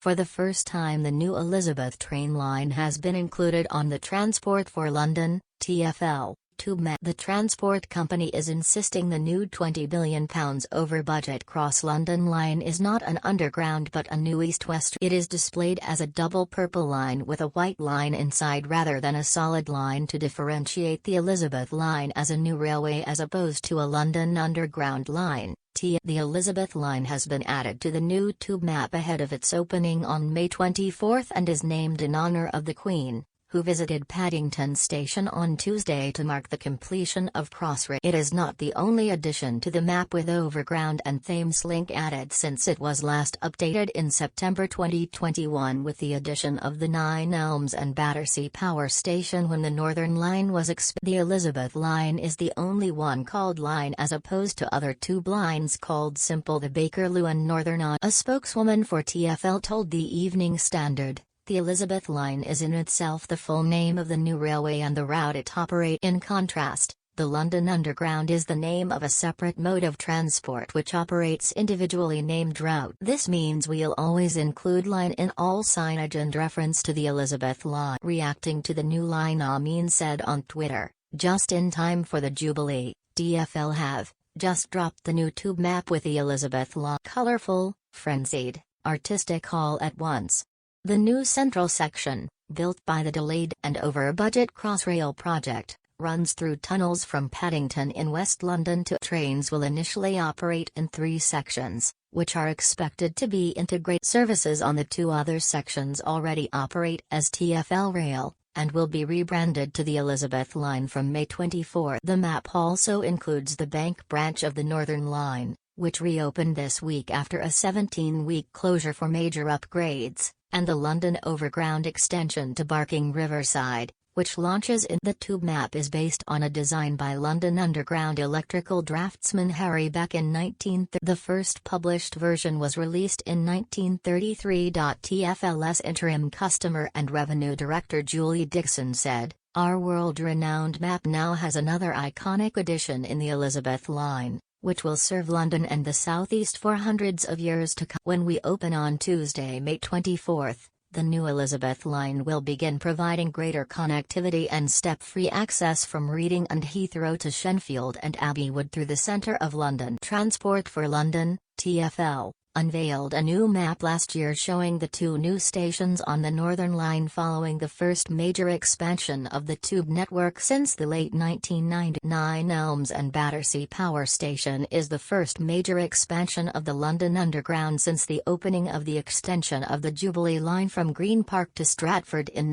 For the first time, the new Elizabeth train line has been included on the Transport for London (TfL) tube map. The transport company is insisting the new £20 billion over-budget Cross-London line is not an underground but a new east-west. It is displayed as a double purple line with a white line inside rather than a solid line to differentiate the Elizabeth line as a new railway as opposed to a London Underground line. The Elizabeth line has been added to the new tube map ahead of its opening on May 24 and is named in honour of the Queen, who visited Paddington Station on Tuesday to mark the completion of Crossrail. It is not the only addition to the map, with Overground and Thameslink added since it was last updated in September 2021 with the addition of the Nine Elms and Battersea Power Station when the Northern Line was expanded. The Elizabeth line is the only one called line as opposed to other tube lines called Simple. The Bakerloo and Northern On. A spokeswoman for TfL told the Evening Standard, "The Elizabeth line is in itself the full name of the new railway and the route it operates. In contrast, the London Underground is the name of a separate mode of transport which operates individually named route. This means we'll always include line in all signage and reference to the Elizabeth line." Reacting to the new line, Amin said on Twitter, "Just in time for the Jubilee, TfL have just dropped the new tube map with the Elizabeth line. Colourful, frenzied, artistic all at once." The new central section, built by the delayed and over-budget Crossrail project, runs through tunnels from Paddington in West London to. Trains will initially operate in 3 sections, which are expected to be integrated. Services on the 2 other sections already operate as TfL Rail, and will be rebranded to the Elizabeth line from May 24. The map also includes the Bank branch of the Northern Line, which reopened this week after a 17-week closure for major upgrades, and the London Overground extension to Barking Riverside, which launches in. The tube map is based on a design by London Underground electrical draftsman Harry Beck in 1930. The first published version was released in 1933. TfL's interim customer and revenue director Julie Dixon said, "Our world-renowned map now has another iconic addition in the Elizabeth line, which will serve London and the South East for hundreds of years to come." When we open on Tuesday, May 24, the new Elizabeth line will begin providing greater connectivity and step-free access from Reading and Heathrow to Shenfield and Abbey Wood through the centre of London. Transport for London, TfL, unveiled a new map last year showing the 2 new stations on the Northern Line following the first major expansion of the tube network since the late 1990s. Nine Elms and Battersea Power Station is the first major expansion of the London Underground since the opening of the extension of the Jubilee line from Green Park to Stratford in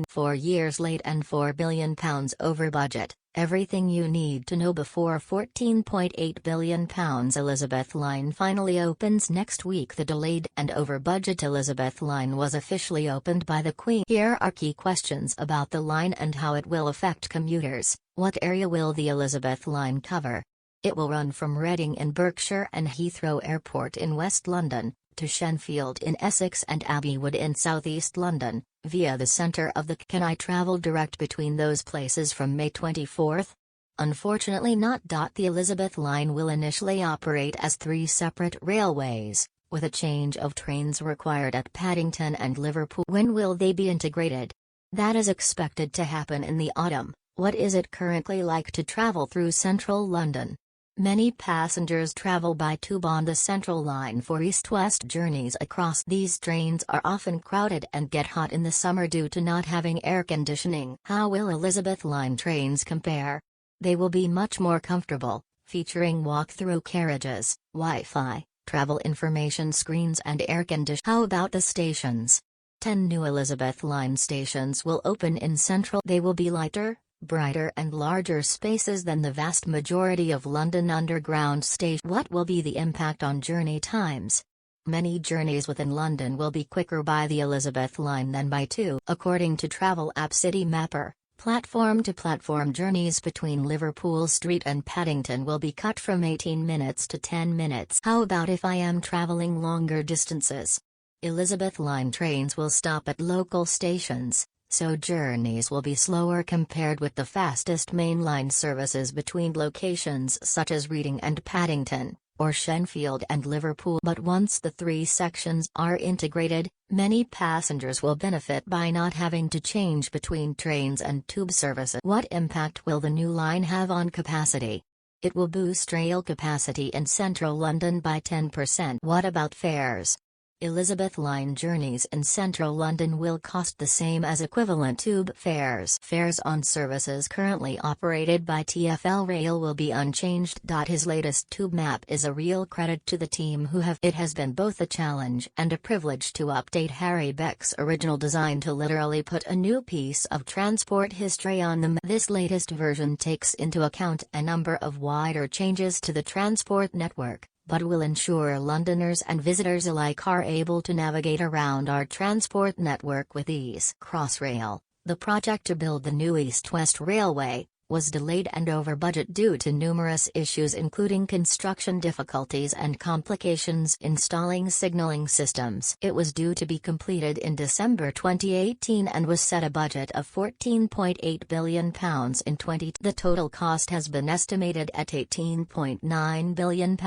4 years late and £4 billion over budget. Everything you need to know before £14.8 billion Elizabeth line finally opens next week. The delayed and over-budget Elizabeth line was officially opened by the Queen. Here are key questions about the line and how it will affect commuters. What area will the Elizabeth line cover? It will run from Reading in Berkshire and Heathrow Airport in West London, to Shenfield in Essex and Abbey Wood in South East London, via the centre of the. Can I travel direct between those places from May 24? Unfortunately not. The Elizabeth line will initially operate as 3 separate railways, with a change of trains required at Paddington and Liverpool. When will they be integrated? That is expected to happen in the autumn. What is it currently like to travel through central London? Many passengers travel by tube on the Central Line for east-west journeys across. These trains are often crowded and get hot in the summer due to not having air conditioning. How will Elizabeth line trains compare? They will be much more comfortable, featuring walk-through carriages, Wi-Fi, travel information screens and air conditioning. How about the stations? 10 new Elizabeth line stations will open in central. They will be lighter, brighter and larger spaces than the vast majority of London Underground stations. What will be the impact on journey times? Many journeys within London will be quicker by the Elizabeth line than by tube. According to travel app City Mapper, platform-to-platform journeys between Liverpool Street and Paddington will be cut from 18 minutes to 10 minutes. How about if I am travelling longer distances? Elizabeth line trains will stop at local stations, so journeys will be slower compared with the fastest mainline services between locations such as Reading and Paddington. or Shenfield and Liverpool. But once the three sections are integrated, many passengers will benefit by not having to change between trains and tube services. What impact will the new line have on capacity? It will boost rail capacity in central London by 10%. What about fares? Elizabeth Line journeys in central London will cost the same as equivalent tube fares. Fares on services currently operated by TfL Rail will be unchanged. His latest tube map is a real credit to the team who have. It has been both a challenge and a privilege to update Harry Beck's original design to literally put a new piece of transport history on the map. This latest version takes into account a number of wider changes to the transport network, but will ensure Londoners and visitors alike are able to navigate around our transport network with ease. Crossrail, the project to build the new East-West Railway, was delayed and over budget due to numerous issues including construction difficulties and complications installing signalling systems. It was due to be completed in December 2018 and was set a budget of £14.8 billion in 2020. The total cost has been estimated at £18.9 billion,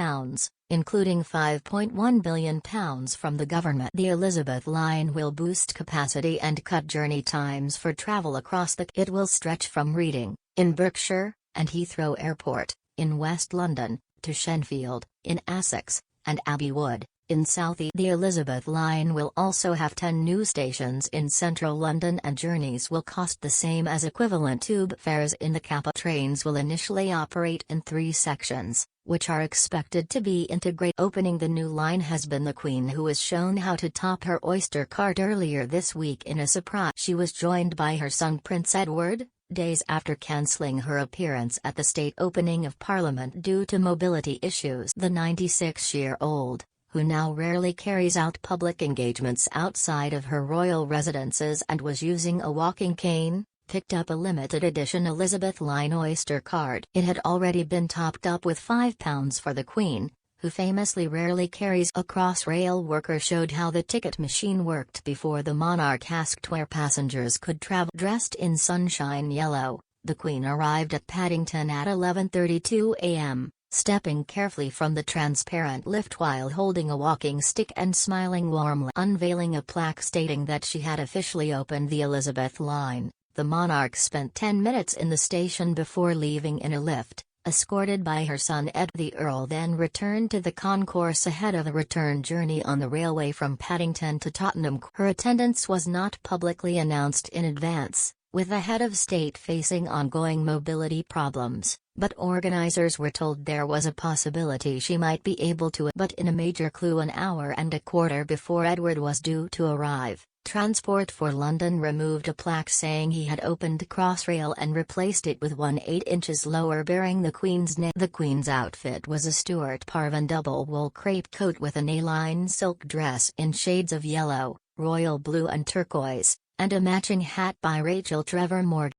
including £5.1 billion from the government. The Elizabeth Line will boost capacity and cut journey times for travel across It will stretch from Reading, in Berkshire, and Heathrow Airport, in West London, to Shenfield, in Essex, and Abbey Wood, in South East. The Elizabeth Line will also have 10 new stations in central London and journeys will cost the same as equivalent tube fares in the capital. Trains will initially operate in 3 sections, which are expected to be integrated. Opening the new line has been the Queen, who was shown how to top her Oyster cart earlier this week in a surprise. She was joined by her son Prince Edward, days after cancelling her appearance at the state opening of Parliament due to mobility issues. The 96-year-old, who now rarely carries out public engagements outside of her royal residences and was using a walking cane, picked up a limited edition Elizabeth Line Oyster card. It had already been topped up with £5 for the Queen, who famously rarely carries. A Crossrail worker showed how the ticket machine worked before the monarch asked where passengers could travel. Dressed in sunshine yellow, the Queen arrived at Paddington at 11:32 a.m., stepping carefully from the transparent lift while holding a walking stick and smiling warmly. Unveiling a plaque stating that she had officially opened the Elizabeth Line, the monarch spent 10 minutes in the station before leaving in a lift, escorted by her son Ed. The Earl then returned to the concourse ahead of a return journey on the railway from Paddington to Tottenham. Her attendance was not publicly announced in advance, with the head of state facing ongoing mobility problems, but organisers were told there was a possibility she might be able to. But in a major clue an hour and a quarter before Edward was due to arrive, Transport for London removed a plaque saying he had opened Crossrail and replaced it with one 8 inches lower bearing the Queen's name. The Queen's outfit was a Stuart Parvin double wool crepe coat with an A-line silk dress in shades of yellow, royal blue and turquoise, and a matching hat by Rachel Trevor Morgan.